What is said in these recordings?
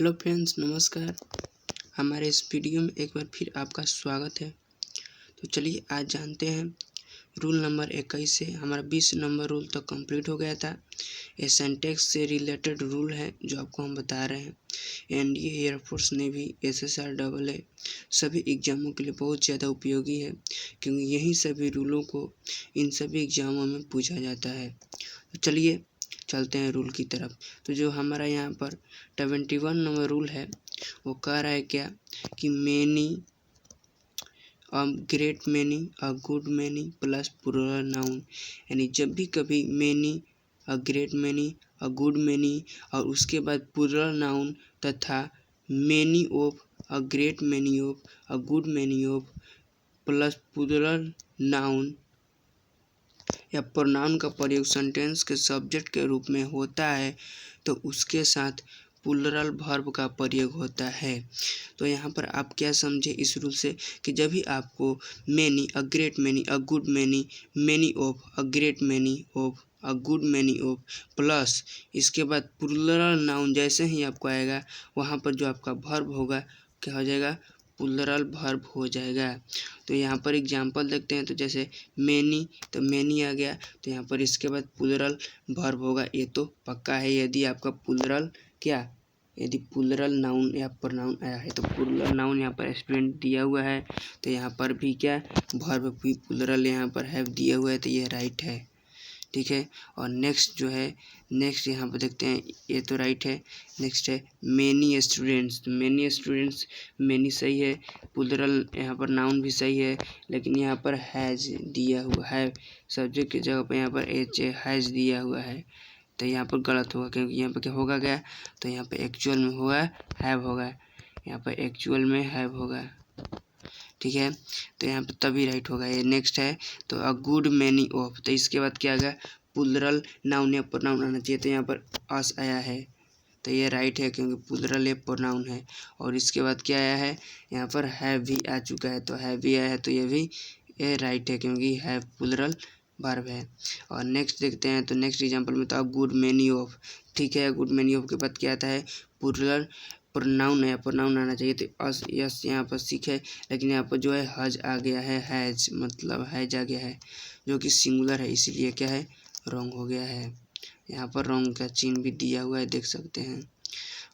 Hello friends, नमस्कार। हमारे इस वीडियो में एक बार फिर आपका स्वागत है। तो चलिए आज जानते हैं रूल नंबर 21 से हमारा 20 नंबर रूल तक कंप्लीट हो गया था। ये सिंटैक्स से रिलेटेड रूल है जो आपको हम बता रहे हैं। NDA, air force, navy, SSR, AA सभी एग्जामों के लिए बहुत ज़्यादा उपयोगी है, क्योंकि यही सभी रूलों को इन सभी एग्जामों में पूछा जाता है। तो चलिए चलते हैं रूल की तरफ। तो जो हमारा यहाँ पर 71 नंबर रूल है वो कह रहा है क्या कि many, a great many, a good many plus plural noun, यानी जब भी कभी many, a great many, a good many और उसके बाद प्लूरल नाउन तथा many of, a great many of, a good many of plus plural noun या pronoun का प्रयोग सेंटेंस के सब्जेक्ट के रूप में होता है तो उसके साथ प्लूरल वर्ब का प्रयोग होता है। तो यहाँ पर आप क्या समझे इस रूल से कि जब भी आपको many, a great many, a good many, many of, a great many of, a good many of plus इसके बाद प्लूरल नाउन जैसे ही आपको आएगा वहाँ पर जो आपका वर्ब होगा क्या हो जाएगा, प्लूरल वर्ब हो जाएगा। तो यहाँ पर एग्जांपल देखते हैं। तो जैसे मैनी, तो मैनी आ गया, तो यहाँ पर इसके बाद प्लूरल वर्ब होगा, ये तो पक्का है। यदि आपका प्लूरल क्या, यदि प्लूरल नाउन या प्रोनाउन आया है तो प्लूरल नाउन यहाँ पर स्टूडेंट दिया हुआ है, तो यहाँ पर भी क्या वर्ब भी प्लूरल यहाँ पर हैव दिया हुआ है, तो ये राइट है। ठीक है। और नेक्स्ट जो है, नेक्स्ट यहाँ पर देखते हैं, ये तो राइट है। नेक्स्ट है मैनी स्टूडेंट्स। तो मैनी स्टूडेंट्स, मैनी सही है, प्लूरल यहाँ पर नाउन भी सही है, लेकिन यहाँ पर हैज़ दिया हुआ है, सब्जेक्ट की जगह पर यहाँ पर हैज़ दिया हुआ है, तो यहाँ पर गलत होगा, क्योंकि यहाँ पर क्या होगा क्या, तो यहाँ पर एक्चुअल में होगा हैव होगा, यहाँ पर एक्चुअल में हैव होगा। ठीक है, तो यहाँ पे तभी राइट होगा। ये नेक्स्ट है तो अ गुड मैनी ऑफ, तो इसके बाद क्या आएगा, प्लूरल नाउन या प्रोनाउन आना चाहिए, तो यहाँ पर अस आया है, तो ये राइट है क्योंकि प्लूरल ये प्रोनाउन है। और इसके बाद क्या आया है, यहाँ पर हैव भी आ चुका है, तो हैव भी आया है, तो ये भी ये राइट है क्योंकि हैव प्लूरल वर्ब है। और नेक्स्ट देखते हैं। तो नेक्स्ट एग्जांपल में तो गुड मैनी ऑफ, ठीक है, गुड मैनी ऑफ के बाद क्या आता है, प्लूरल प्रोनाउन है, प्रोनाउन आना चाहिए, तो अस यस यहाँ पर सीख है, लेकिन यहाँ पर जो है हज आ गया है, हैज मतलब हैज आ गया है जो कि सिंगुलर है, इसीलिए क्या है रॉन्ग हो गया है। यहाँ पर रॉन्ग का चिन्ह भी दिया हुआ है, देख सकते हैं।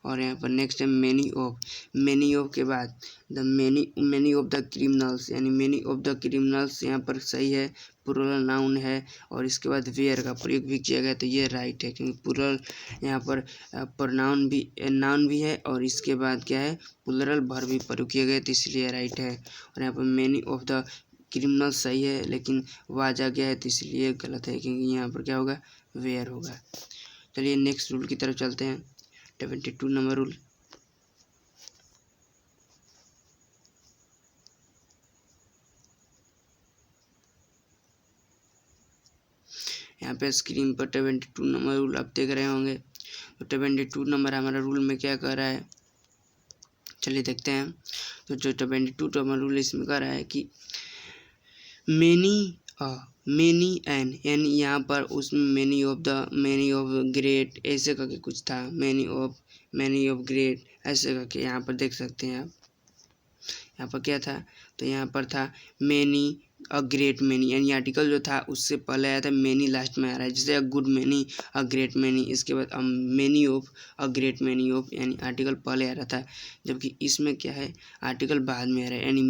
और यहाँ पर नेक्स्ट है मैनी ऑफ। मैनी ऑफ के बाद the many of the criminals, यानी मैनी ऑफ द क्रिमिनल्स यहाँ पर सही है, प्लूरल नाउन है। और इसके बाद वेयर का प्रयोग भी किया गया, तो ये राइट है क्योंकि प्लूरल यहाँ पर प्रोनाउन भी नाउन भी है, और इसके बाद क्या है प्लूरल वर्ब भी प्रयोग किए गए, तो इसलिए राइट है। और यहाँ पर मैनी ऑफ द क्रिमिनल सही है, लेकिन वाज आ गया है, तो इसलिए गलत है क्योंकि यहाँ पर क्या होगा, वेयर होगा। चलिए नेक्स्ट रूल की तरफ चलते हैं। 72 नंबर रूल। यहाँ पे स्क्रीन पर 72 नंबर रूल आप देख रहे होंगे। तो 72 नंबर हमारा रूल में क्या कह रहा है, चलिए देखते हैं। तो जो 72 नंबर रूल इसमें कह रहा है कि मैनी एन, यानी यहाँ पर उसमें many of the, many of great ऐसे करके कुछ था, मैनी ऑफ ग्रेट ऐसे करके यहाँ पर देख सकते हैं आप। यहाँ पर क्या था, तो यहाँ पर था मैनी अ ग्रेट मैनी, यानी आर्टिकल जो था उससे पहले आया था, मैनी लास्ट में आ रहा है, जैसे अ good many, a great many, इसके बाद many of, a great many of, यानी आर्टिकल पहले आ रहा था, जबकि इसमें क्या है आर्टिकल बाद में आ रहा है, यानी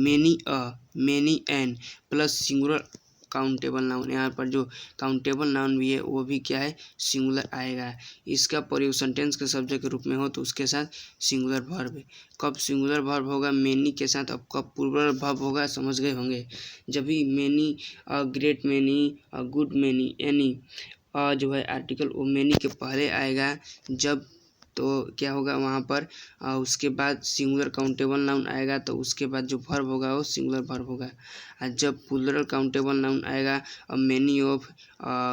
many an plus singular countable noun. यहाँ पर जो काउंटेबल नाउन भी है वो भी क्या है सिंगुलर आएगा। इसका प्रयोग सेंटेंस के सब्जेक्ट के रूप में हो तो उसके साथ सिंगुलर वर्ब। कब सिंगुलर वर्ब होगा, मैनी के साथ, अब कब प्लूरल वर्ब होगा समझ गए होंगे। जब भी many, a great many, a good many, यानी जो है आर्टिकल वो मैनी के पहले आएगा, जब तो क्या होगा वहाँ पर उसके बाद सिंगुलर काउंटेबल नाउन आएगा, तो उसके बाद जो वर्ब होगा वो सिंगुलर वर्ब होगा। और जब प्लूरल काउंटेबल नाउन आएगा many of,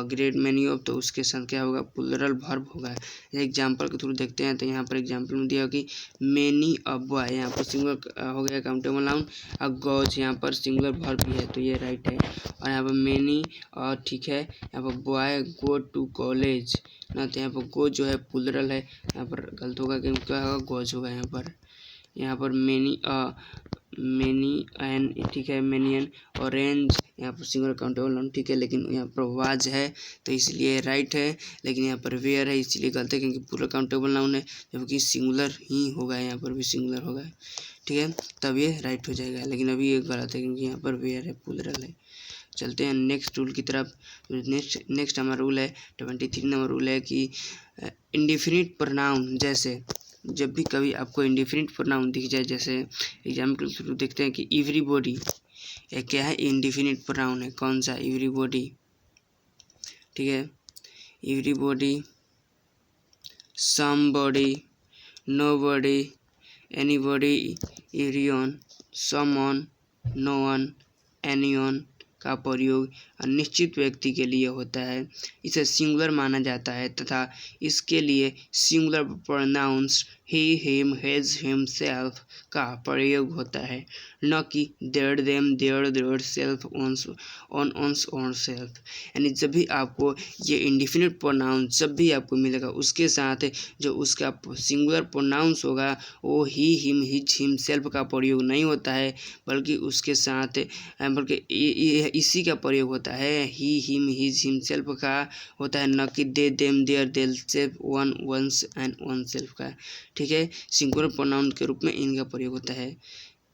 great many of, तो उसके साथ क्या होगा प्लूरल वर्ब होगा। एग्जाम्पल के थ्रू देखते हैं। तो यहाँ पर एग्जाम्पल में दिया हो कि मैनी अ बॉय, यहाँ पर सिंगुलर हो गया काउंटेबल नाउन, अ गोज यहाँ पर सिंगुलर वर्ब भी है, तो ये राइट है। और यहाँ पर मैनी, ठीक है, यहाँ पर बॉय गो टू कॉलेज, ना, तो यहाँ पर गो जो है प्लूरल है, यहाँ पर गलत होगा क्योंकि क्या होगा, गोज होगा यहाँ पर मेनी एन, ठीक है, मेनियन। ऑरेंज यहाँ पर सिंगल काउंटेबल नाउन, ठीक है, लेकिन यहाँ पर वाज है तो इसलिए राइट है, लेकिन यहाँ पर वेयर है इसलिए गलत है क्योंकि पूरा काउंटेबल नाउन है, जबकि सिंगुलर ही होगा, यहाँ पर भी सिंगुलर होगा, ठीक है, तब ये राइट हो जाएगा, लेकिन अभी ये गलत है क्योंकि यहाँ पर वेयर है, प्लूरल है। चलते हैं नेक्स्ट रूल की तरफ। नेक्स्ट हमारा रूल है 23 नंबर रूल है कि इंडिफिनिट प्रोनाउन, जैसे जब भी कभी आपको इंडिफिनिट प्रोनाउन दिख जाए, जैसे एग्जाम्पल के थ्रू देखते हैं कि एवरीबॉडी, ये क्या है, इंडिफिनिट प्रोनाउन है, कौन सा, एवरीबॉडी, ठीक है, everybody, somebody, nobody, anybody, everyone, someone, known, anyone का प्रयोग अनिश्चित व्यक्ति के लिए होता है। इसे सिंगुलर माना जाता है तथा इसके लिए singular pronouns he, him, his, himself का प्रयोग होता है, न कि their, them, their, their self, one's, one, one's, oneself. यानी जब भी आपको ये इंडिफिनिट प्रोनाउन जब भी आपको मिलेगा, उसके साथ जो उसका सिंगुलर प्रोनाउंस होगा वो ही, हिम, हिज, हिमसेल्फ का प्रयोग नहीं होता है, बल्कि उसके साथ बल्कि इसी का प्रयोग होता है, ही, हिम, हिज, हिमसेल्फ का होता है, न कि they, them, their, their self, one, ones and oneself का, ठीक है, सिंगुलर प्रोनाउन के रूप में इनका प्रयोग होता है,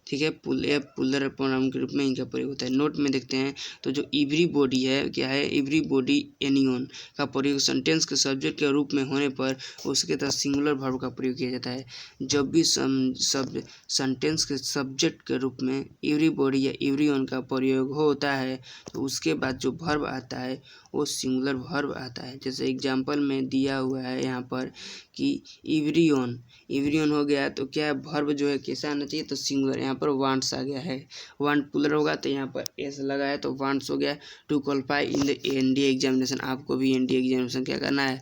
ठीक है, पुलर प्रोनाउन के रूप में इनका प्रयोग होता है। नोट में देखते हैं तो जो एवरीबॉडी है, क्या है, एवरीबॉडी, एनीवन का प्रयोग सेंटेंस के सब्जेक्ट के रूप में होने पर उसके तहत सिंगुलर वर्ब का प्रयोग किया जाता है। जब भी सेंटेंस के सब्जेक्ट के रूप में एवरीबॉडी या एवरीवन का प्रयोग होता है तो उसके बाद जो वर्ब आता है वो सिंगुलर वर्ब आता है। जैसे एग्जाम्पल में दिया हुआ है यहाँ पर कि एवरीवन, एवरीवन हो गया तो क्या है, वर्ब जो है कैसा आना चाहिए, तो सिंगुलर, यहाँ पर वांट्स आ गया है, वांट प्लूरल होगा तो यहाँ पर एस लगा है तो वांट्स हो गया। To qualify in the NDA examination, आपको भी एनडीए एग्जामिनेशन क्या करना है,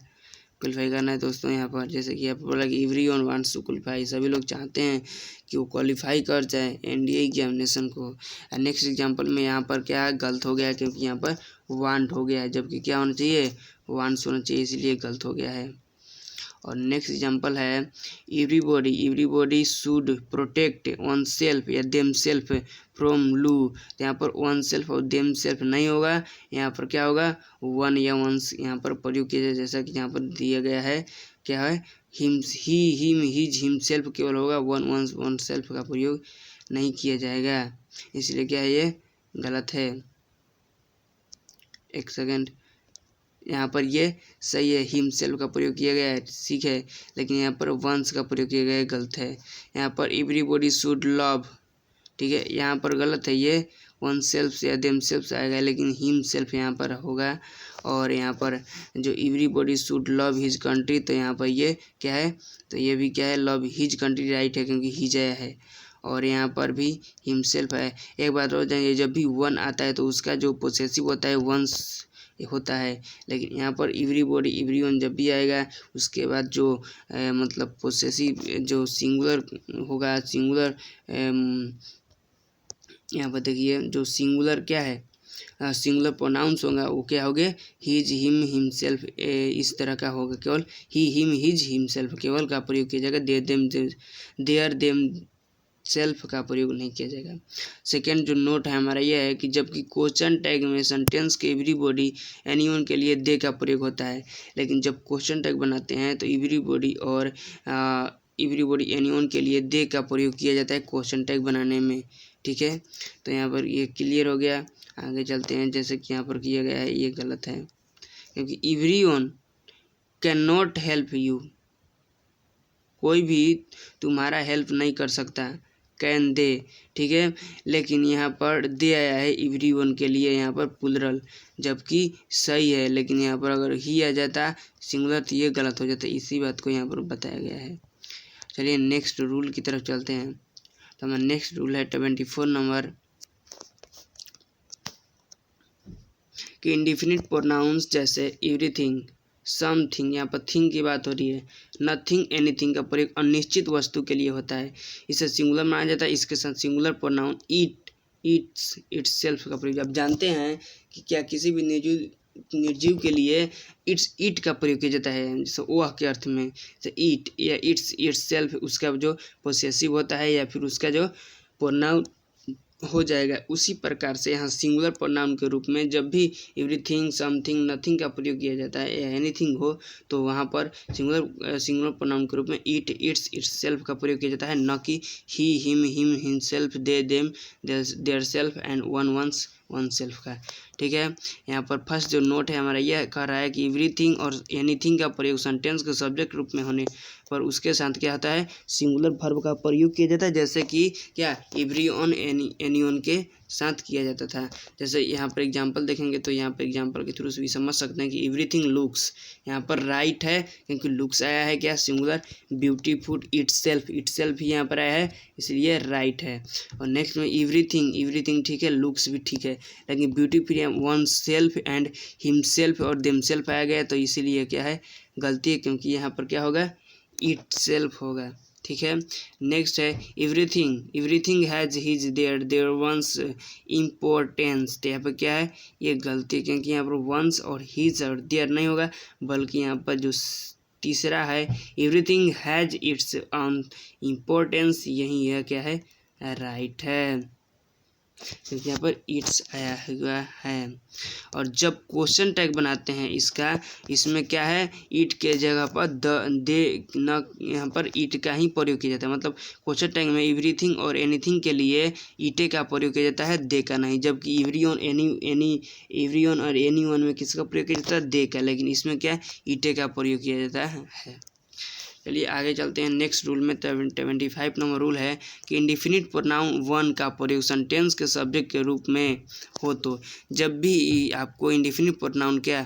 क्वालिफाई करना है दोस्तों। यहाँ पर जैसे कि आप बोला कि एवरीवन वांट्स टू क्वालिफाई, सभी लोग चाहते हैं कि वो क्वालिफाई कर जाए एनडीए एग्जामिनेशन को। नेक्स्ट एग्जाम्पल में यहाँ पर क्या है, गलत हो गया क्योंकि यहाँ पर वांट हो गया है, जबकि क्या होना चाहिए, वांट्स होना चाहिए, इसलिए गलत हो गया है। और नेक्स्ट एग्जांपल है everybody, everybody should protect one self या देम सेल्फ फ्रॉम लू, तो यहाँ पर वन सेल्फ और देम सेल्फ नहीं होगा, यहाँ पर क्या होगा, वन या वंस यहाँ पर प्रयोग किया जाए, जैसा कि यहाँ पर दिया गया है, क्या है, हिम, ही, हिम, हिज, हिम सेल्फ केवल होगा, वन, वंस, वन सेल्फ का प्रयोग नहीं किया जाएगा, इसलिए क्या है, ये गलत है। एक सेकेंड, यहाँ पर ये सही है, हिमसेल्फ का प्रयोग किया गया है, ठीक है, लेकिन यहाँ पर वंस का प्रयोग किया गया है, गलत है। यहाँ पर एवरीबॉडी शुड लव, ठीक है, यहाँ पर गलत है, ये वन सेल्फ से या देम सेल्फ से आएगा, लेकिन हिम सेल्फ यहाँ पर होगा। और यहाँ पर जो everybody should love his country, तो यहाँ पर ये क्या है, तो ये भी क्या है, लव हिज कंट्री, राइट है क्योंकि हिज है। और यहाँ पर भी हिमसेल्फ है। एक बात और जानिए, जब भी वन आता है तो उसका जो पोसेसिव होता है वंस होता है, लेकिन यहाँ पर एवरीबॉडी, एवरीवन जब भी आएगा उसके बाद जो मतलब पोसेसिव जो सिंगुलर होगा, सिंगुलर यहाँ पर देखिए जो सिंगुलर क्या है, सिंगुलर प्रोनाउंस होगा वो क्या हो गए, हिज, हिम, हिमसेल्फ, इस तरह का होगा, केवल ही, हिम, हिज, हिमसेल्फ केवल का प्रयोग किया जाएगा, दे, देम, देयर, देम सेल्फ का प्रयोग नहीं किया जाएगा। सेकेंड जो नोट है हमारा यह है कि जबकि क्वेश्चन टैग में सेंटेंस के एवरीबॉडी, एनीवन के लिए दे का प्रयोग होता है, लेकिन जब क्वेश्चन टैग बनाते हैं तो एवरीबॉडी और एवरीबॉडी, एनीवन के लिए दे का प्रयोग किया जाता है क्वेश्चन टैग बनाने में, ठीक है। तो यहाँ पर ये क्लियर हो गया। आगे चलते हैं, जैसे कि यहाँ पर किया गया है ये गलत है क्योंकि everyone can not help you, कोई भी तुम्हारा हेल्प नहीं कर सकता, कैन दे, ठीक है, लेकिन यहाँ पर दे आया है एवरीवन के लिए, यहाँ पर प्लूरल, जबकि सही है, लेकिन यहाँ पर अगर ही आ जाता सिंगुलर तो ये गलत हो जाता, इसी बात को यहाँ पर बताया गया है। चलिए नेक्स्ट रूल की तरफ चलते हैं। तो हमारा नेक्स्ट रूल है 24 नंबर कि इंडिफिनिट प्रोनाउंस जैसे एवरीथिंग, समथिंग, यहाँ पर थिंग की बात हो रही है, नथिंग, एनीथिंग का प्रयोग अनिश्चित वस्तु के लिए होता है, इसे सिंगुलर माना जाता है। इसके साथ सिंगुलर प्रोनाउन ईट, ईट्स, इट्ससेल्फ का प्रयोग। आप जानते हैं कि क्या किसी भी निर्जीव के लिए इट का प्रयोग किया जाता है, जैसे वह के अर्थ में, जैसे इट या इट्स सेल्फ, उसका जो पोसेसिव होता है या फिर उसका जो प्रोनाउन हो जाएगा। उसी प्रकार से यहाँ सिंगुलर प्रोनाउन के रूप में जब भी एवरीथिंग, समथिंग, नथिंग का प्रयोग किया जाता है या एनीथिंग हो, तो वहाँ पर सिंगुलर प्रोनाउन के रूप में इट, इट्स सेल्फ का प्रयोग किया जाता है, न कि he, him, himself, they, them, their self and oneself का। ठीक है, यहाँ पर फर्स्ट जो नोट है हमारा यह कह रहा है कि एवरीथिंग और एनीथिंग का प्रयोग सेंटेंस के सब्जेक्ट रूप में होने पर उसके साथ क्या होता है, सिंगुलर वर्ब का प्रयोग किया जाता है, जैसे कि क्या, एवरीवन, एनीवन के साथ किया जाता था। जैसे यहाँ पर एग्जांपल देखेंगे तो यहाँ पर एग्जांपल के थ्रू से भी समझ सकते हैं कि एवरीथिंग लुक्स, यहाँ पर राइट है क्योंकि लुक्स आया है क्या, सिंगुलर, ब्यूटीफुल, इटसेल्फ ही यहाँ पर आया है इसलिए राइट है। और नेक्स्ट में एवरीथिंग ठीक है, लुक्स भी ठीक है, लेकिन beautiful one self and himself और देमसेल्फ आया गया तो इसीलिए क्या है, गलती है, क्योंकि यहाँ पर क्या होगा, इट सेल्फ होगा। ठीक है, नेक्स्ट है everything has his their one's importance, तो यहाँ पर क्या है, ये गलती है क्योंकि यहाँ पर वंस और हिज और देयर नहीं होगा, बल्कि यहाँ पर जो तीसरा है everything has its on importance, यही यह क्या है, राइट है, क्योंकि यहाँ पर इट्स आया हुआ है। और जब क्वेश्चन टैग बनाते हैं इसमें क्या है, इट के जगह पर दे न, यहाँ पर इट का ही प्रयोग किया जाता है, मतलब क्वेश्चन टैग में एवरीथिंग और एनीथिंग के लिए इटे का प्रयोग किया जाता है, दे का नहीं, जबकि एवरीवन और एनीवन में किसका प्रयोग किया जाता है, दे का, लेकिन इसमें क्या, इटे का प्रयोग किया जाता है। चलिए आगे चलते हैं नेक्स्ट रूल में। 75 नंबर रूल है कि इंडिफिनिट प्रोनाउन वन का प्रयोग सेंटेंस के सब्जेक्ट के रूप में हो तो जब भी आपको इंडिफिनिट प्रोनाउन क्या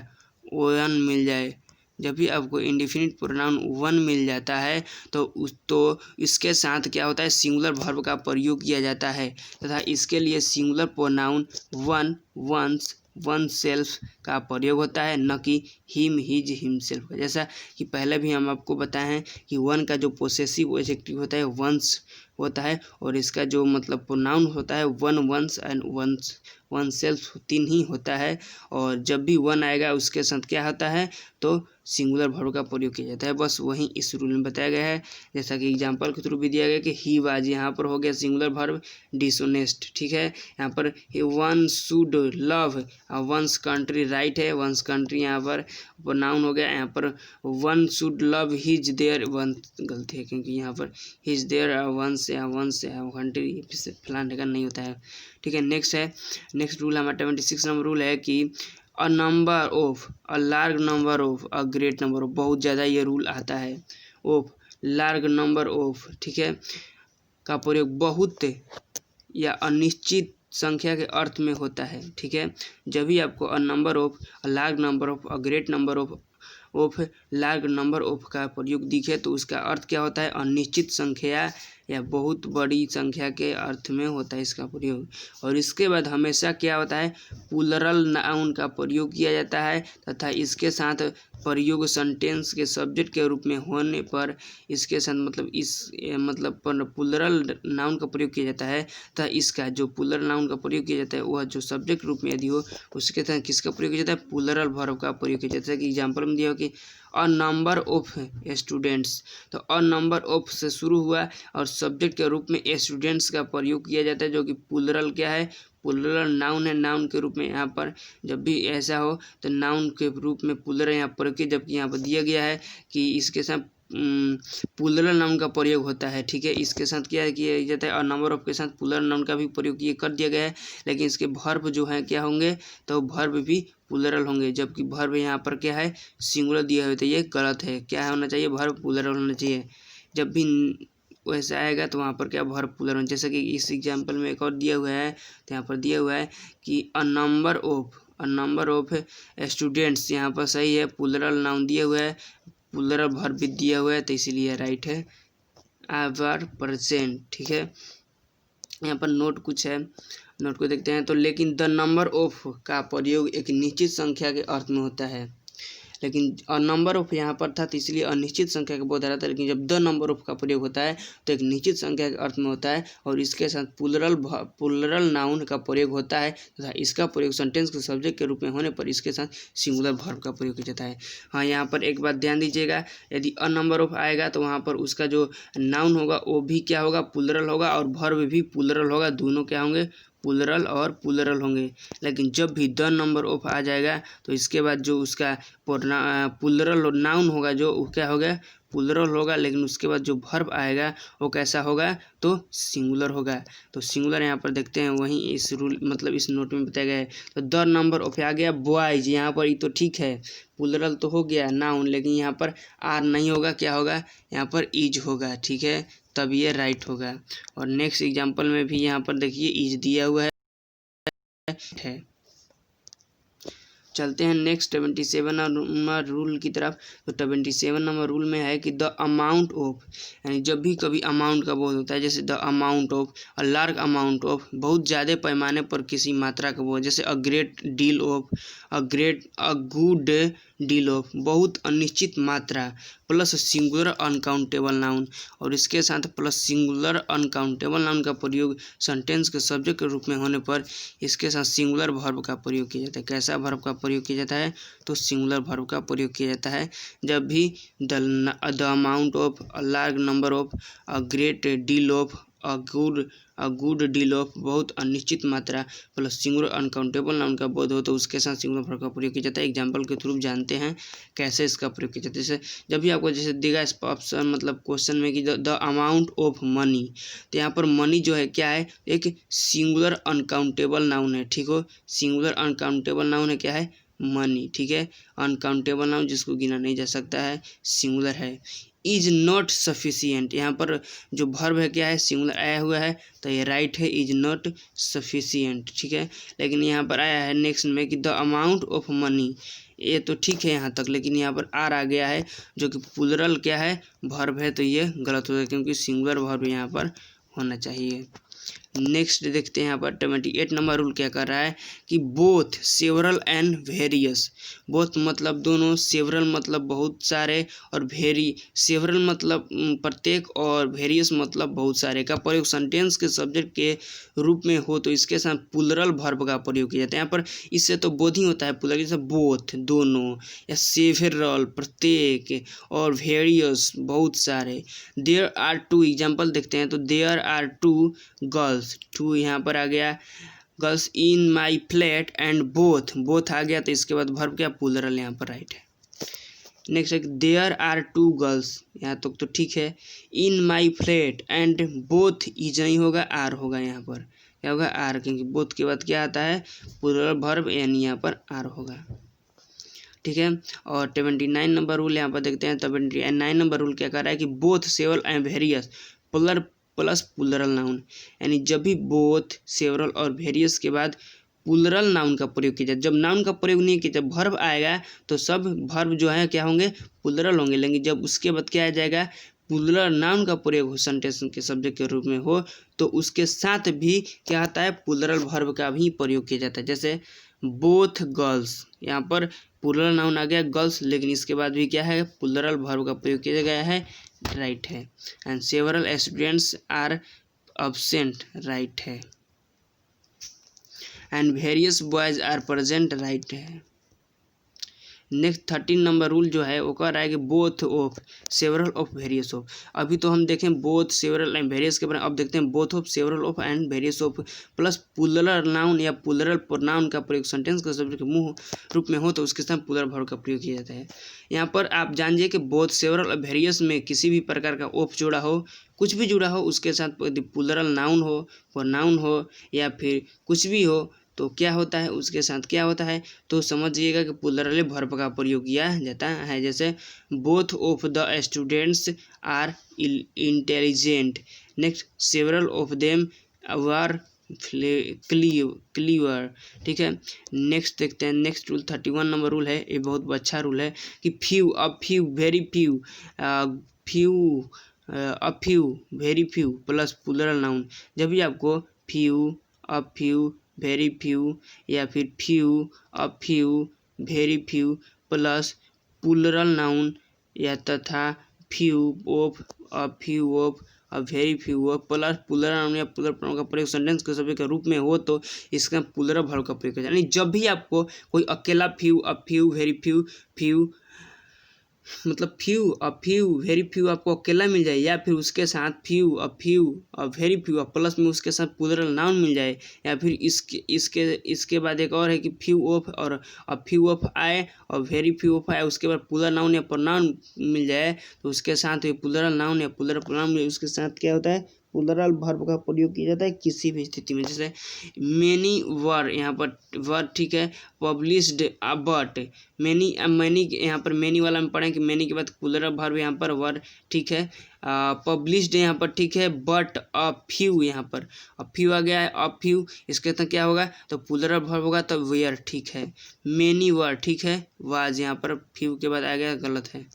वन मिल जाए, जब भी आपको इंडिफिनिट प्रोनाउन वन मिल जाता है तो इसके साथ क्या होता है, सिंगुलर वर्ब का प्रयोग किया जाता है तथा इसके लिए सिंगुलर प्रोनाउन वन सेल्फ का प्रयोग होता है, न कि हिम, हिज, हिमसेल्फ का। जैसा कि पहले भी हम आपको बताए हैं कि वन का जो पोसेसिव एडजेक्टिव होता है वंस होता है और इसका जो मतलब प्रोनाउन होता है वंस एंड वन सेल्फ, तीन ही होता है। और जब भी वन आएगा उसके साथ क्या होता है, तो सिंगुलर वर्ब का प्रयोग किया जाता है, बस वहीं इस रूल में बताया गया है। जैसा कि एग्जांपल के थ्रू भी दिया गया कि ही वाज, यहाँ पर हो गया सिंगुलर वर्ब डिसऑनेस्ट। ठीक है, यहाँ पर one should love, one's country right है, वंस कंट्री यहाँ पर प्रोनाउन हो गया, यहाँ पर one should love his their, one गलती है क्योंकि यहाँ पर हिज देयर वंस कंट्री फलान ठिकाना नहीं होता है। ठीक है, नेक्स्ट रूल हमारा 76 नंबर रूल है कि a number of, a large number of, a great number of, बहुत ज़्यादा ये रूल आता है, ऑफ, लार्ज नंबर ऑफ, ठीक है, का प्रयोग बहुत या अनिश्चित संख्या के अर्थ में होता है। ठीक है, जब भी आपको a number of, a large number of, a great number of large number of का प्रयोग दिखे तो उसका अर्थ क्या होता है, अनिश्चित संख्या या बहुत बड़ी संख्या के अर्थ में होता है इसका प्रयोग। और इसके बाद हमेशा क्या होता है, प्लूरल नाउन का प्रयोग किया जाता है तथा इसके साथ प्रयोग सेंटेंस के सब्जेक्ट के रूप में होने पर इसके साथ मतलब प्लूरल नाउन का प्रयोग किया जाता है तथा इसका जो प्लूरल नाउन का प्रयोग किया जाता है वह जो सब्जेक्ट रूप में यदि हो उसके साथ किसका प्रयोग किया जाता है, प्लूरल वर्ब का प्रयोग किया जाता है। कि एग्जाम्पल में दिया हो कि अ नंबर ऑफ स्टूडेंट्स, तो अ नंबर ऑफ से शुरू हुआ और सब्जेक्ट के रूप में स्टूडेंट्स का प्रयोग किया जाता है जो कि प्लूरल क्या है, प्लूरल नाउन है। नाउन के रूप में यहाँ पर जब भी ऐसा हो तो नाउन के रूप में प्लूरल यहाँ पर प्रयोग, जबकि यहाँ पर दिया गया है कि इसके साथ प्लूरल नाउन का प्रयोग होता है। ठीक है, इसके साथ क्या किया जाता है, अ नंबर ऑफ के साथ प्लूरल नाउन का भी प्रयोग ये कर दिया गया है, लेकिन इसके वर्ब जो है क्या होंगे, तो वर्ब भी प्लूरल होंगे, जबकि वर्ब यहाँ पर क्या है, सिंगुलर दिया हुआ, तो ये गलत है। क्या होना चाहिए, वर्ब प्लूरल होना चाहिए। जब भी वैसा आएगा तो वहाँ पर क्या वर्ब प्लूरल होना, जैसे कि इस एग्जाम्पल में एक और दिया हुआ है, तो यहाँ पर दिया हुआ है कि अ नंबर ऑफ स्टूडेंट्स, यहाँ पर सही है, प्लूरल नाउन दिया हुआ है, प्लूरल वर्ब भी दिया हुआ है, तो इसीलिए राइट है आवर परसेंट। ठीक है, यहाँ पर नोट कुछ है, नोट को देखते हैं। तो लेकिन द नंबर ऑफ का प्रयोग एक निश्चित संख्या के अर्थ में होता है, लेकिन नंबर ऑफ यहाँ पर था तो इसलिए अनिश्चित संख्या का बोध आ रहा था। लेकिन जब द नंबर ऑफ का प्रयोग होता है तो एक निश्चित संख्या के अर्थ में होता है और इसके साथ प्लुरल नाउन का प्रयोग होता है तथा इसका प्रयोग सेंटेंस के सब्जेक्ट के रूप में होने पर इसके साथ सिंगुलर वर्ब का प्रयोग किया जाता है। हाँ, यहाँ पर एक बात ध्यान दीजिएगा, यदि अ नंबर ऑफ आएगा तो वहाँ पर उसका जो नाउन होगा वो भी क्या होगा, प्लुरल होगा, और वर्ब भी प्लुरल होगा। दोनों क्या होंगे, प्लुरल और प्लुरल होंगे। लेकिन जब भी द नंबर ऑफ आ जाएगा तो इसके बाद जो उसका प्लुरल नाउन होगा जो क्या होगा, प्लुरल होगा, लेकिन उसके बाद जो वर्ब आएगा वो कैसा होगा, तो सिंगुलर होगा। तो सिंगुलर यहाँ पर देखते हैं, वहीं इस रूल मतलब इस नोट में बताया गया है। तो द नंबर ऑफ आ गया बॉयज, यहाँ पर ये तो ठीक है, प्लुरल तो हो गया नाउन, लेकिन यहाँ पर आर नहीं होगा, क्या होगा, यहाँ पर इज होगा। ठीक है, तब ये राइट होगा। और नेक्स्ट एग्जांपल में भी यहाँ पर देखिए इज दिया हुआ है। चलते हैं नेक्स्ट 77 नंबर रूल की तरफ। तो 77 नंबर रूल में है कि द अमाउंट ऑफ, यानी जब भी कभी अमाउंट का बोध होता है, जैसे the amount of a large amount of, बहुत ज़्यादा पैमाने पर किसी मात्रा का बोध, जैसे a great deal of, a good deal of, बहुत अनिश्चित मात्रा, प्लस सिंगुलर अनकाउंटेबल नाउन, और इसके साथ प्लस सिंगुलर अनकाउंटेबल नाउन का प्रयोग सेंटेंस के सब्जेक्ट के रूप में होने पर इसके साथ सिंगुलर वर्ब का प्रयोग किया जाता है। कैसा वर्ब का प्रयोग किया जाता है, तो सिंगुलर वर्ब का प्रयोग किया जाता है जब भी the amount of, a large number of, a great deal of, a good deal of, बहुत अनिश्चित मात्रा, प्लस सिंगुलर अनकाउंटेबल नाउन का बोध हो तो उसके साथ सिंगुलर वर्ब का प्रयोग किया जाता है। एग्जाम्पल के थ्रू जानते हैं कैसे इसका प्रयोग किया जाता है। जैसे जब भी आपको जैसे देगा इस ऑप्शन मतलब क्वेश्चन में कि द अमाउंट ऑफ मनी, तो यहाँ पर मनी जो है क्या है, एक सिंगुलर अनकाउंटेबल नाउन है। ठीक हो, सिंगुलर अनकाउंटेबल नाउन है, क्या है, मनी। ठीक है, अनकाउंटेबल नाउन जिसको गिना नहीं जा सकता है, सिंगुलर है। इज नॉट सफिशियंट, यहाँ पर जो वर्ब है क्या है, सिंगुलर आया हुआ है तो ये राइट है, इज नॉट सफिशियंट। ठीक है, लेकिन यहाँ पर आया है नेक्स्ट में कि द अमाउंट ऑफ मनी, ये तो ठीक है यहाँ तक, लेकिन यहाँ पर आर आ गया है जो कि प्लुरल क्या है, वर्ब है, तो ये गलत हो जाएगा क्योंकि सिंगुलर वर्ब यहाँ पर होना चाहिए। नेक्स्ट देखते हैं यहाँ पर 78 नंबर रूल क्या कर रहा है कि both several and various, both मतलब दोनों, सेवरल मतलब बहुत सारे, और सेवरल मतलब प्रत्येक, और वेरियस मतलब बहुत सारे का प्रयोग सेंटेंस के सब्जेक्ट के रूप में हो तो इसके साथ प्लुरल वर्ब का प्रयोग किया जाता है। यहाँ पर इससे तो बोध ही होता है, प्लुरल जैसे बोथ दोनों, या सेवरल प्रत्येक, और वेरियस बहुत सारे। देयर आर टू, एग्जाम्पल देखते हैं तो there are two girls, two यहाँ पर आ गया, girls in my flat, and both आ गया तो इसके बाद वर्ब क्या, प्लुरल यहाँ पर राइट है। नेक्स्ट है देयर आर टू गर्ल्स, यहाँ तक तो ठीक है। In my flat, and both is नहीं होगा, आर होगा, यहाँ पर क्या होगा, आर, क्योंकि बोथ के बाद क्या आता है, प्लुरल वर्ब, यानी यहाँ पर आर होगा। ठीक है, और 79 नंबर रूल यहाँ पर देखते हैं। 79 नंबर रूल क्या कर रहा है कि both several and various plus plural noun, यानी जब भी बोथ सेवरल और वेरियस के बाद प्लुरल नाउन का प्रयोग किया जाए, जब नाउन का प्रयोग नहीं किया, जब वर्ब आएगा तो सब वर्ब जो है क्या होंगे, प्लुरल होंगे, लेकिन जब उसके बाद क्या आ जाएगा, प्लुरल नाउन का प्रयोग हो सेंटेंस के सब्जेक्ट के रूप में हो तो उसके साथ भी क्या आता है, प्लुरल वर्ब का भी प्रयोग किया जाता है। जैसे बोथ गर्ल्स, यहाँ पर प्लुरल नाउन आ गया गर्ल्स, लेकिन इसके बाद भी क्या है, प्लुरल वर्ब का प्रयोग किया गया है, राइट है। And several students are absent, right है। And various boys are present, right है। नेक्स्ट 13 नंबर रूल जो है वो कह रहा है कि both of several of various of. अभी तो हम देखें बोथ सेवरल एंड वेरियस के बारे में, अब देखते हैं both of several of and various of plus plural noun या प्लुरल प्रोनाउन का प्रयोग सेंटेंस के सब्जेक्ट के मुंह रूप में हो तो उसके साथ प्लुरल वर्ब का प्रयोग किया जाता है। यहाँ पर आप जानिए कि बोथ सेवरल और वेरियस में किसी भी प्रकार का ऑफ जुड़ा हो, कुछ भी जुड़ा हो, उसके साथ प्लुरल नाउन हो, प्रोनाउन हो, या फिर कुछ भी हो तो क्या होता है, उसके साथ क्या होता है, तो समझिएगा कि प्लुरल वर्ब का प्रयोग किया जाता है। जैसे both of the students are intelligent, next several of them were clever. ठीक है, नेक्स्ट देखते हैं। नेक्स्ट रूल 31 नंबर रूल है, ये बहुत अच्छा रूल है कि few, a few, very few, a few, very few plus plural noun, जब भी आपको few, a few, very few, या फिर few, a few, very few plus plural noun या तथा few of, a few of, a very few of plus plural noun या plural pronoun का प्रयोग सेंटेंस के सब्जेक्ट के रूप में हो तो इसका प्लूरल वर्ब का प्रयोग किया जाए। यानी जब भी आपको कोई अकेला few, a few, very few, few मतलब few, a few, very few आपको अकेला मिल जाए, या फिर उसके साथ few, a few, a very few, और प्लस में उसके साथ प्लूरल नाउन मिल जाए, या फिर इसके बाद एक और है कि फ्यू ऑफ और अ फ्यू ऑफ आए और वेरी फ्यू ऑफ आए, उसके बाद प्लूरल नाउन या प्रोनाउन मिल जाए तो उसके साथ प्लूरल नाउन या प्लूरल प्रोनाउन उसके साथ क्या होता है, प्लूरल वर्ब का प्रयोग किया जाता है किसी भी स्थिति में। जैसे मेनी वर, यहाँ पर वर ठीक है, पब्लिश्ड बट मैनी, मैनी यहाँ पर मैनी वाला में पढ़ें कि मैनी के बाद प्लूरल वर्ब यहाँ पर वर ठीक है, पब्लिश्ड यहाँ पर ठीक है, बट अ फ्यू यहाँ पर अ फ्यू आ गया है, अ फ्यू इसके तो क्या होगा, तो प्लूरल वर्ब होगा तो वेयर ठीक है, मैनी वर ठीक है, वाज यहाँ पर फ्यू के बाद आ गया, गलत है।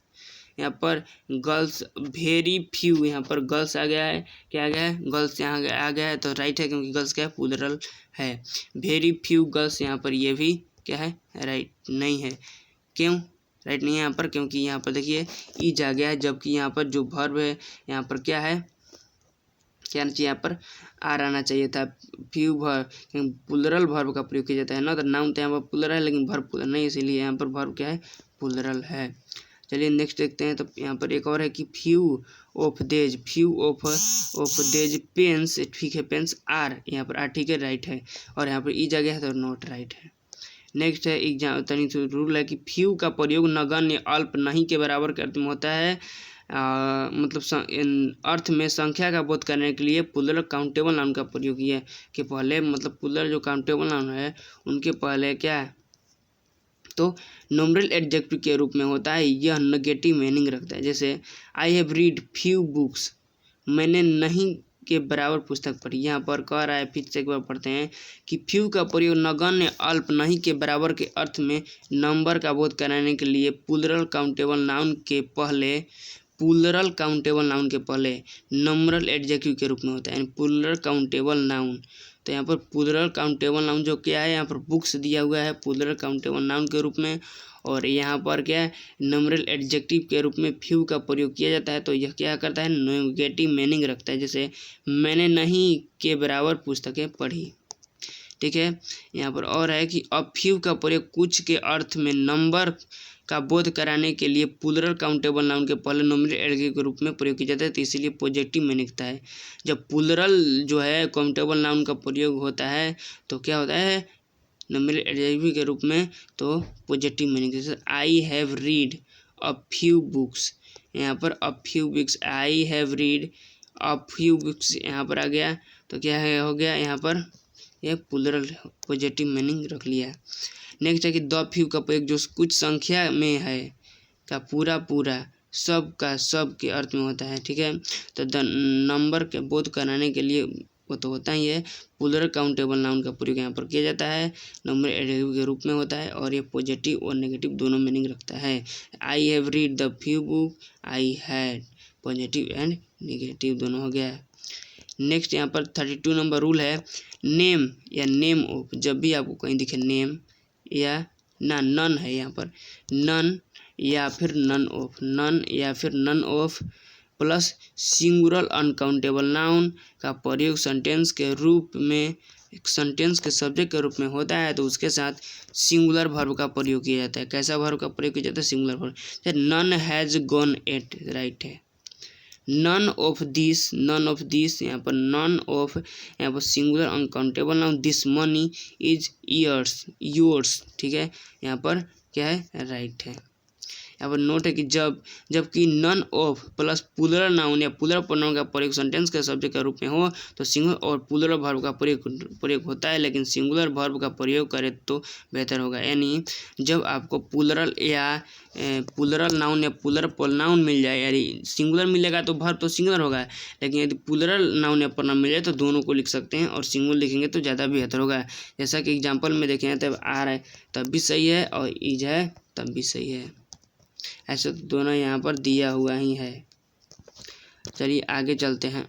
यहाँ पर गर्ल्स वेरी फ्यू, यहाँ पर गर्ल्स आ गया है, क्या आ गया है, गर्ल्स यहाँ आ गया है तो राइट है, क्योंकि गर्ल्स क्या है, प्लूरल है। वेरी फ्यू गर्ल्स यहाँ पर ये भी क्या है, राइट नहीं है। क्यों राइट नहीं है यहाँ पर, क्योंकि यहाँ पर देखिए ईज आ गया है, जबकि यहाँ पर जो वर्ब है यहाँ पर क्या है, क्या चाहिए यहाँ पर आर आना चाहिए था। फ्यू वर्ब प्लूरल वर्ब का प्रयोग किया जाता है ना, तो नाउन तो यहाँ पर प्लूरल है लेकिन वर्ब प्लूरल नहीं, इसीलिए यहाँ पर वर्ब क्या है, प्लूरल है। चलिए नेक्स्ट देखते हैं। तो यहाँ पर एक और है कि फ्यू ऑफ देज, फ्यू ऑफ देज पेन्स ठीक है, पेन्स आर यहाँ पर आर ठीक है, राइट है, और यहाँ पर ई जगह है तो नॉट राइट है। नेक्स्ट है एग्जाम तनिक रूल है कि फ्यू का प्रयोग नगण्य, अल्प, नहीं के बराबर के अर्थ में होता है। मतलब अर्थ में संख्या का बोध करने के लिए प्लूरल काउंटेबल नाउन का प्रयोग किया कि पहले मतलब प्लूरल जो काउंटेबल नाउन है उनके पहले क्या है, तो नॉमिनल एडजेक्टिव के रूप में होता है, यह नेगेटिव मीनिंग रखता है। जैसे I have read few books, मैंने नहीं के बराबर पुस्तक पढ़ी, यहाँ पर कह रहा है, फिर से एक बार पढ़ते हैं कि फ्यू का प्रयोग नगण्य, अल्प, नहीं के बराबर के अर्थ में नंबर का बोध कराने के लिए प्लूरल काउंटेबल नाउन के पहले, प्लूरल काउंटेबल नाउन के पहले नंबरल एडजेक्टिव के रूप में होता है, यानी प्लूरल काउंटेबल नाउन। तो यहाँ पर प्लूरल काउंटेबल नाउन जो क्या है, यहाँ पर बुक्स दिया हुआ है प्लूरल काउंटेबल नाउन के रूप में, और यहाँ पर क्या है, नंबरल एडजेक्टिव के रूप में फ्यू का प्रयोग किया जाता है, तो यह क्या करता है, नेगेटिव मीनिंग रखता है। जैसे मैंने नहीं के बराबर पुस्तकें पढ़ी, ठीक है। यहाँ पर और है कि अ फ्यू का प्रयोग कुछ के अर्थ में नंबर का बोध कराने के लिए प्लूरल काउंटेबल नाउन के पहले नॉमिनल एडजेक्टिव के रूप में प्रयोग किया जाता है, तो इसीलिए पॉजिटिव मीनिंग दिखता है। जब प्लूरल जो है काउंटेबल नाउन का प्रयोग होता है तो क्या होता है, नॉमिनल एडजेक्टिव के रूप में, तो पॉजिटिव मीनिंग। जैसे I have read a few books, यहाँ पर a few books, I have read a few books यहाँ पर आ गया, तो क्या है, हो गया यहाँ पर यह प्लूरल पॉजिटिव मीनिंग रख लिया। नेक्स्ट है कि द फ्यू का प्रयोग जो कुछ संख्या में है का पूरा सब का सब के अर्थ में होता है, ठीक है। तो द नंबर के बोध कराने के लिए वो तो होता ही है, प्लूरल काउंटेबल नाउन का प्रयोग यहाँ पर किया जाता है, नंबर एडजेक्टिव के रूप में होता है, और ये पॉजिटिव और नेगेटिव दोनों मीनिंग रखता है। I have read the few book, I had, positive and negative दोनों हो गया है। नेक्स्ट यहाँ पर 32 नंबर रूल है, नेम या नेम ऑफ, जब भी आपको कहीं दिखे नेम या ना, नन है यहाँ पर, नन या फिर नन ऑफ, नन या फिर none of plus singular uncountable noun का प्रयोग सेंटेंस के रूप में, सेंटेंस के सब्जेक्ट के रूप में होता है, तो उसके साथ सिंगुलर वर्ब का प्रयोग किया जाता है। कैसा वर्ब का प्रयोग किया जाता है, singular verb. None has gone at, right है। None of this, none of this यहाँ पर नन ऑफ, यहाँ पर singular uncountable noun, this money is yours, yours, ठीक है, यहाँ पर क्या है, राइट है। यहाँ पर नोट है कि जबकि none of plus plural noun या प्लूरल प्रोनाउन का प्रयोग सेंटेंस के सब्जेक्ट के रूप में हो तो सिंगुलर और प्लूरल वर्ब का प्रयोग होता है, लेकिन सिंगुलर वर्ब का प्रयोग करे तो बेहतर होगा। यानी जब आपको प्लूरल या प्लूरल नाउन या प्लूरल प्रोनाउन मिल जाए, यानी सिंगुलर मिलेगा तो वर्ब तो सिंगुलर होगा, लेकिन यदि प्लूरल नाउन या प्रोनाउन मिल जाए तो दोनों को लिख सकते हैं, और सिंगुलर लिखेंगे तो ज़्यादा बेहतर होगा। जैसा कि एग्जाम्पल में देखें, तब आर है तब भी सही है, और इज है तब भी सही है, ऐसे तो दोनों यहाँ पर दिया हुआ ही है। चलिए आगे चलते हैं।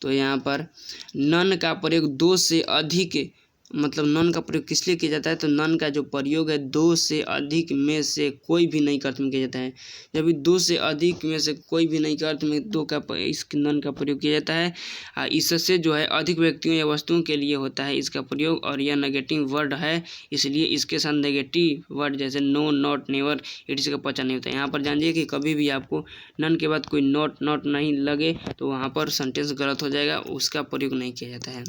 तो यहाँ पर नन का प्रयोग दो से अधिक मतलब नॉन का प्रयोग किस लिए किया जाता है, तो नॉन का जो प्रयोग है दो से अधिक में से कोई भी नई के अर्थ में किया जाता है। जब भी दो से अधिक में से कोई भी नई के अर्थ में दो का इस नॉन का प्रयोग किया जाता है, इससे जो है अधिक व्यक्तियों या वस्तुओं के लिए होता है इसका प्रयोग, और यह नेगेटिव वर्ड है इसलिए इसके साथ नेगेटिव वर्ड जैसे नो, नॉट, नेवर, इट्स का पहचान नहीं होता है। यहाँ पर जानिए कि कभी भी आपको नॉन के बाद कोई नॉट नहीं लगे तो वहाँ पर सेंटेंस गलत हो जाएगा, उसका प्रयोग नहीं किया जाता है।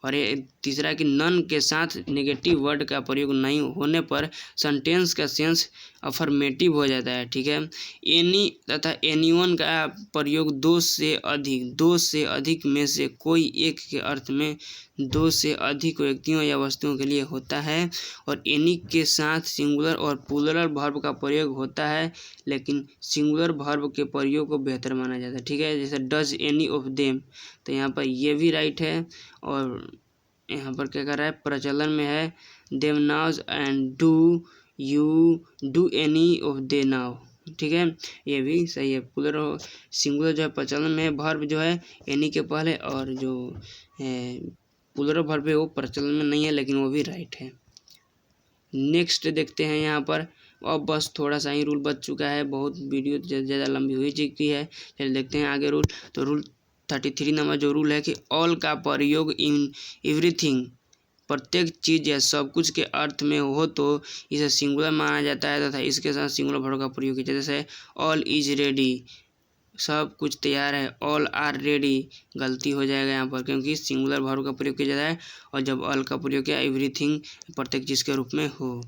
और ये तीसरा कि नॉन के साथ नेगेटिव वर्ड का प्रयोग नहीं होने पर सेंटेंस का सेंस अफर्मेटिव हो जाता है। ठीक है, एनी तथा एनीवन का प्रयोग दो से अधिक में से कोई एक के अर्थ में दो से अधिक व्यक्तियों या वस्तुओं के लिए होता है। और एनी के साथ सिंगुलर और प्लूरल वर्ब का प्रयोग होता है, लेकिन सिंगुलर वर्ब के प्रयोग को बेहतर माना जाता है। ठीक है, जैसे डज एनी ऑफ देम, तो यहाँ पर ये भी राइट है। और यहाँ पर क्या कर रहा है, प्रचलन में है them now's and do you do any of they now. ठीक है, ये भी सही है। प्लूरल सिंगुलर जो है प्रचलन में है, वर्ब जो है एनी के पहले, और जो प्लूरल वर्ब है वो प्रचलन में नहीं है, लेकिन वो भी राइट है। नेक्स्ट देखते हैं यहाँ पर, अब बस थोड़ा सा ही रूल बच चुका है, बहुत वीडियो ज़्यादा लंबी हुई चुकी है। चलिए देखते हैं आगे रूल। तो रूल 33 नंबर जो रूल है कि ऑल का प्रयोग इन एवरीथिंग, प्रत्येक चीज़ या सब कुछ के अर्थ में हो तो इसे सिंगुलर माना जाता है तथा इसके साथ सिंगुलर वर्ब का प्रयोग किया जाता है। जैसे ऑल इज रेडी, सब कुछ तैयार है, ऑल आर रेडी गलती हो जाएगा यहाँ पर, क्योंकि सिंगुलर वर्ब का प्रयोग किया जाता है। और जब ऑल का प्रयोग किया एवरीथिंग प्रत्येक चीज़ के रूप में हो।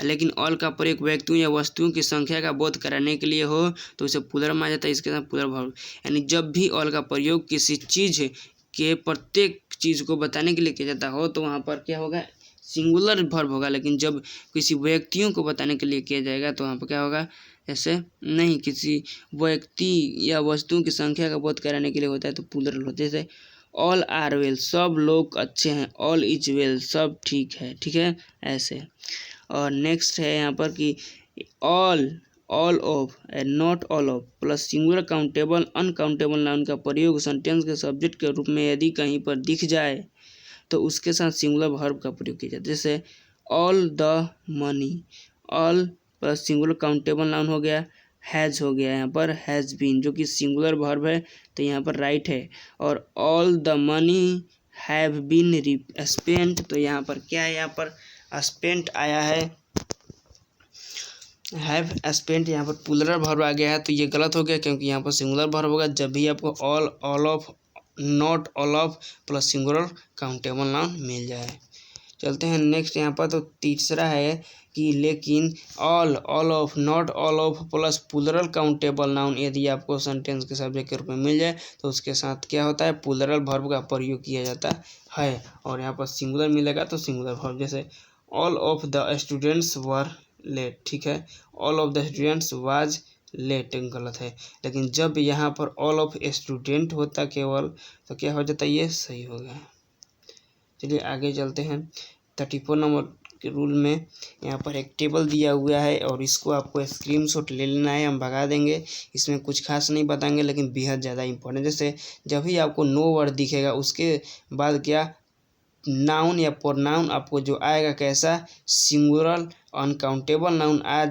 लेकिन ऑल का प्रयोग व्यक्तियों या वस्तुओं की संख्या का बोध कराने के लिए हो तो उसे प्लूरल माना जाता है, इसके साथ प्लूरल वर्ब। यानी जब भी ऑल का प्रयोग किसी चीज़ के प्रत्येक चीज़ को बताने के लिए किया जाता हो तो वहाँ पर क्या होगा, सिंगुलर वर्ब होगा। लेकिन जब किसी व्यक्तियों को बताने के लिए किया जाएगा तो वहाँ पर क्या होगा, ऐसे नहीं, किसी व्यक्ति या वस्तुओं की संख्या का बोध कराने के लिए होता है तो प्लूरल होता है। जैसे ऑल आर वेल, सब लोग अच्छे हैं, ऑल इज वेल, सब ठीक है। ठीक है, ऐसे। और नेक्स्ट है यहाँ पर कि all of and not all of plus singular countable uncountable noun का प्रयोग सेंटेंस के सब्जेक्ट के रूप में यदि कहीं पर दिख जाए तो उसके साथ सिंगुलर वर्ब का प्रयोग किया जाता है। जैसे all the money, all plus singular countable noun हो गया, हैज़ हो गया यहाँ पर हैज़ बीन, जो कि सिंगुलर वर्ब है तो यहाँ पर राइट है। और all the money have been spent, तो यहाँ पर क्या है, यहाँ पर स्पेंट आया है, हैव स्पेंट यहाँ पर प्लूरल वर्ब आ गया है, तो ये गलत हो गया क्योंकि यहाँ पर सिंगुलर वर्ब होगा जब भी आपको all of, not all of plus singular countable noun मिल जाए। चलते हैं नेक्स्ट यहाँ पर। तो तीसरा है कि लेकिन all of, not all of plus plural countable noun यदि आपको सेंटेंस के सब्जेक्ट के रूप में मिल जाए तो उसके साथ क्या होता है, प्लूरल वर्ब का प्रयोग किया जाता है। और यहाँ पर सिंगुलर मिलेगा तो सिंगुलर वर्ब, जैसे all of the students were late. ठीक है, all of the students was late गलत है, लेकिन जब यहाँ पर ऑल ऑफ स्टूडेंट होता केवल तो क्या हो जाता है, ये सही होगा। चलिए आगे चलते हैं। 34 नंबर के रूल में यहाँ पर एक टेबल दिया हुआ है और इसको आपको स्क्रीनशॉट ले लेना है, हम भगा देंगे, इसमें कुछ खास नहीं बताएंगे लेकिन बेहद ज़्यादा इंपॉर्टेंट। जैसे जब भी आपको नो वर्ड दिखेगा उसके बाद क्या, नाउन या प्रोनाउन आपको जो आएगा कैसा, सिंगुलर अनकाउंटेबल नाउन आ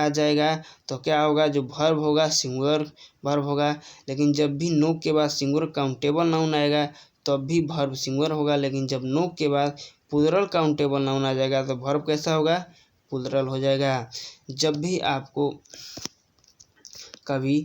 जाएगा तो क्या होगा, जो वर्ब होगा सिंगुलर वर्ब होगा। लेकिन जब भी नो के बाद सिंगुलर काउंटेबल नाउन आएगा तब भी वर्ब सिंगुलर होगा, लेकिन जब नो के बाद प्लूरल काउंटेबल नाउन आ जाएगा तो वर्ब कैसा होगा, प्लूरल हो जाएगा। जब भी आपको कभी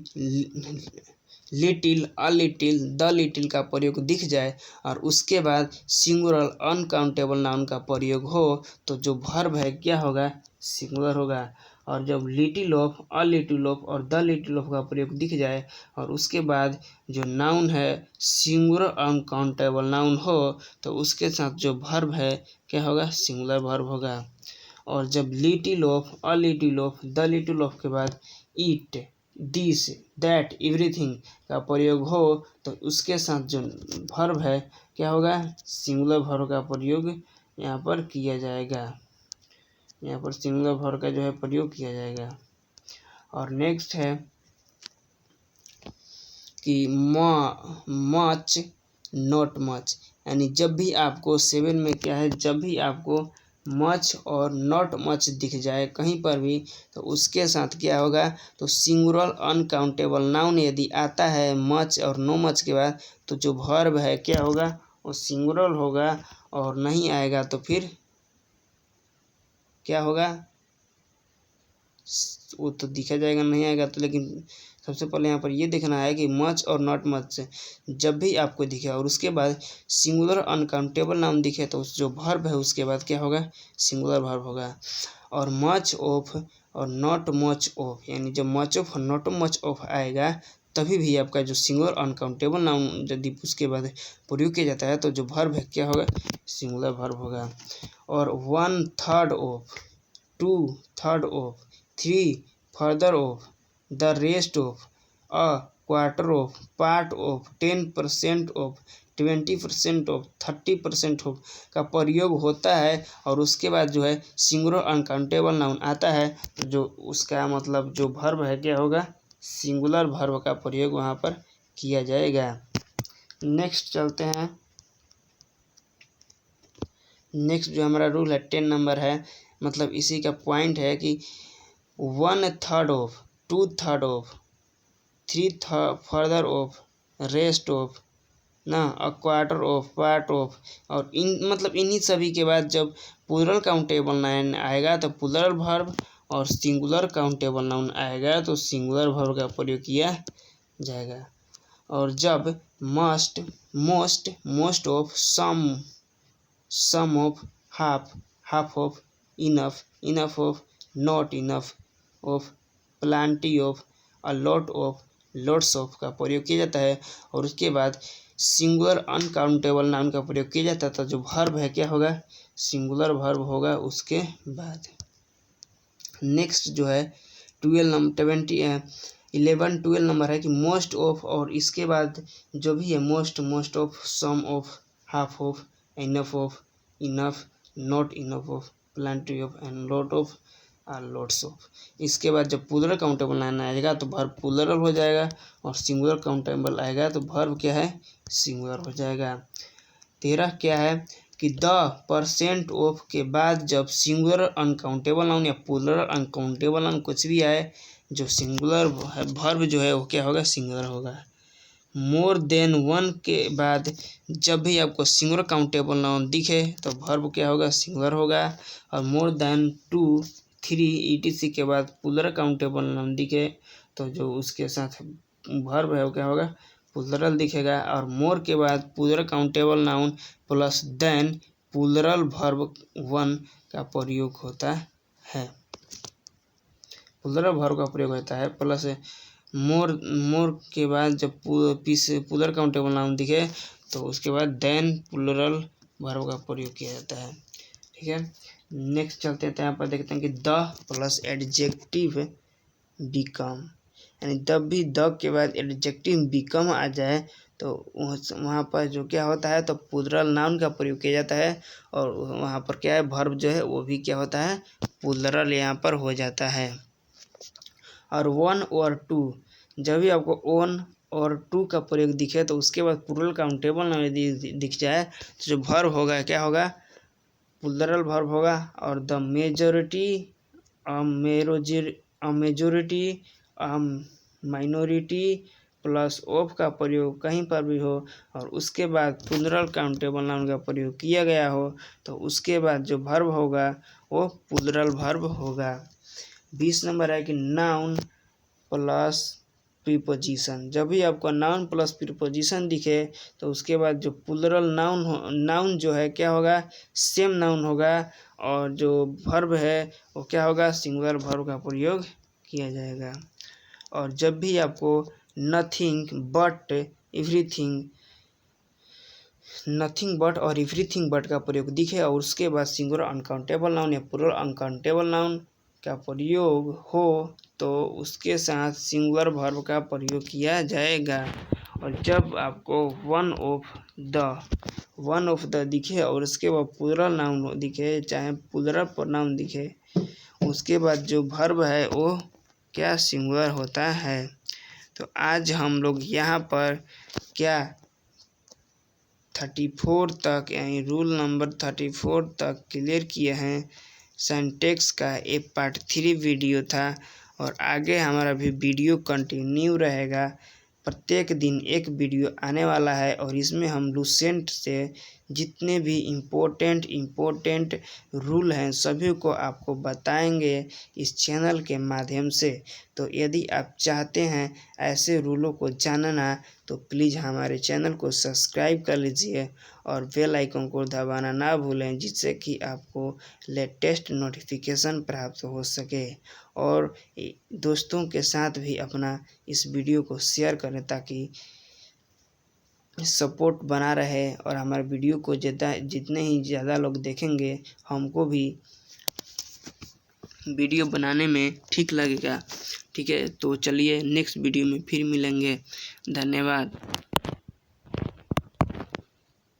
little, a little, the little का प्रयोग दिख जाए और उसके बाद सिंगुलर अनकाउंटेबल नाउन का प्रयोग हो तो जो वर्ब है क्या होगा, सिंगुलर होगा। और जब little of, a little of और द लिटिल ऑफ का प्रयोग दिख जाए और उसके बाद जो नाउन है सिंगुलर अनकाउंटेबल नाउन हो तो उसके साथ जो वर्ब है क्या होगा, सिंगुलर वर्ब होगा। और जब little of, a little of, the little of के बाद इट, दिस, दैट, एवरीथिंग का प्रयोग हो तो उसके साथ जो वर्ब है क्या होगा, सिंगुलर वर्ब का प्रयोग यहाँ पर किया जाएगा। यहाँ पर सिंगुलर वर्ब का जो है प्रयोग किया जाएगा। और नेक्स्ट है कि मच, नॉट मच, यानी जब भी आपको 7 में क्या है, जब भी आपको मच और नॉट मच दिख जाए कहीं पर भी, तो उसके साथ क्या होगा, तो सिंगुलर अनकाउंटेबल नाउन यदि आता है मच और नो मच के बाद, तो जो वर्ब है क्या होगा, वो सिंगुलर होगा, और नहीं आएगा तो फिर क्या होगा, वो तो दिखा जाएगा, नहीं आएगा तो। लेकिन सबसे पहले यहाँ पर ये देखना है कि मच और नॉट मच से जब भी आपको दिखे और उसके बाद सिंगुलर अनकाउंटेबल नाउन दिखे, तो जो वर्ब है उसके बाद क्या होगा, सिंगुलर वर्ब होगा। और मच ऑफ और नॉट मच ऑफ, यानी जब मच ऑफ और नॉट मच ऑफ आएगा तभी भी आपका जो सिंगुलर अनकाउंटेबल नाउन यदि उसके बाद प्रयोग किया जाता है, तो जो वर्ब है क्या होगा, सिंगुलर वर्ब होगा। और 1/3 of, 2/3 of, 3 fourth of, the rest of, a quarter of, part of, 10% of, 20% of, 30% of का प्रयोग होता है, और उसके बाद जो है सिंगुलर अनकाउंटेबल नाउन आता है, तो जो उसका मतलब जो वर्ब है क्या होगा, सिंगुलर वर्ब का प्रयोग वहाँ पर किया जाएगा। नेक्स्ट चलते हैं। नेक्स्ट जो हमारा रूल है 10 नंबर है, मतलब इसी का पॉइंट है कि 1/3 of, 2/3 of, 3 fourth of, rest of ना, a quarter of, part of, और इन मतलब इन्हीं सभी के बाद जब प्लूरल काउंटेबल नाउन आएगा तो प्लूरल वर्ब, और सिंगुलर काउंटेबल नाउन आएगा तो सिंगुलर वर्ब का प्रयोग किया जाएगा। और जब must, most, most of, some of, half, half of, enough, enough of, not enough of, plenty of, a lot of, lots of का प्रयोग किया जाता है, और उसके बाद सिंगुलर अनकाउंटेबल नाउन का प्रयोग किया जाता है, तो जो वर्ब है क्या होगा, सिंगुलर वर्ब होगा उसके बाद। नेक्स्ट जो है 11-12 नंबर है कि मोस्ट ऑफ, और इसके बाद जो भी है most, most of, some of, half of, enough of, enough, not enough of, plenty of, and lot of, lots of. इसके बाद जब प्लूरल काउंटेबल नाउन आएगा तो वर्ब प्लूरल हो जाएगा, और सिंगुलर काउंटेबल आएगा तो वर्ब क्या है, सिंगुलर हो जाएगा। 13 क्या है कि 10% ऑफ के बाद जब सिंगुलर अनकाउंटेबल नाउन या प्लूरल अनकाउंटेबल नाउन कुछ भी आए, जो सिंगुलर वर्ब जो है वो क्या होगा, सिंगुलर होगा। मोर देन 1 के बाद जब भी आपको सिंगुलर काउंटेबल नाउन दिखे तो वर्ब क्या होगा, सिंगुलर होगा। और मोर देन 2, 3 etc के बाद प्लूरल काउंटेबल नाउन दिखे तो जो उसके साथ वर्ब है वो क्या होगा, प्लूरल दिखेगा। और मोर के बाद plural countable noun plus then plural verb 1 का प्रयोग होता है, प्लूरल वर्ब का प्रयोग होता है। प्लस मोर के बाद जब प्लूरल काउंटेबल नाउन दिखे तो उसके बाद देन प्लूरल वर्ब का प्रयोग किया जाता है। ठीक है, नेक्स्ट चलते हैं। तो यहाँ पर देखते हैं कि द प्लस एडजेक्टिव बिकम, यानी जब भी द के बाद एडजेक्टिव बिकम आ जाए तो वहाँ पर जो क्या होता है, तो प्लूरल नाउन का प्रयोग किया जाता है, और वहाँ पर क्या है, वर्ब जो है वो भी क्या होता है, प्लूरल यहाँ पर हो जाता है। और 1 और 2, जब भी आपको 1 और 2 का प्रयोग दिखे तो उसके बाद प्लूरल काउंटेबल नाउन यदि दिख जाए तो जो वर्ब होगा क्या होगा, प्लूरल वर्ब होगा। और the majority, majority, minority plus of का प्रयोग कहीं पर भी हो और उसके बाद प्लूरल काउंटेबल नाउन का प्रयोग किया गया हो तो उसके बाद जो वर्ब होगा वो प्लूरल वर्ब होगा। 20 नंबर है कि नाउन प्लस प्रीपोजिशन, जब भी आपको नाउन प्लस प्रीपोजिशन दिखे तो उसके बाद जो प्लूरल नाउन जो है क्या होगा, सेम नाउन होगा, और जो वर्ब है वो क्या होगा, सिंगुलर वर्ब का प्रयोग किया जाएगा। और जब भी आपको नथिंग बट और एवरीथिंग बट का प्रयोग दिखे और उसके बाद सिंगुलर अनकाउंटेबल नाउन या प्लूरल अनकाउंटेबल नाउन का प्रयोग हो तो उसके साथ सिंगुलर वर्ब का प्रयोग किया जाएगा। और जब आपको वन ऑफ द दिखे और उसके बाद प्लूरल नाउन दिखे, चाहे प्लूरल प्रोनाउन दिखे, उसके बाद जो वर्ब है वो क्या, सिंगुलर होता है। तो आज हम लोग यहाँ पर क्या 34 तक यानी रूल नंबर 34 तक क्लियर किए हैं। सिंटैक्स का ये पार्ट 3 वीडियो था और आगे हमारा भी वीडियो कंटिन्यू रहेगा। प्रत्येक दिन एक वीडियो आने वाला है और इसमें हम लूसेंट से जितने भी इम्पोर्टेंट रूल हैं सभी को आपको बताएंगे इस चैनल के माध्यम से। तो यदि आप चाहते हैं ऐसे रूलों को जानना तो प्लीज़ हमारे चैनल को सब्सक्राइब कर लीजिए और बेल आइकन को दबाना ना भूलें, जिससे कि आपको लेटेस्ट नोटिफिकेशन प्राप्त हो सके। और दोस्तों के साथ भी अपना इस वीडियो को शेयर करें ताकि सपोर्ट बना रहे और हमारे वीडियो को जितने ही ज़्यादा लोग देखेंगे हमको भी वीडियो बनाने में ठीक लगेगा। ठीक है, तो चलिए नेक्स्ट वीडियो में फिर मिलेंगे। धन्यवाद।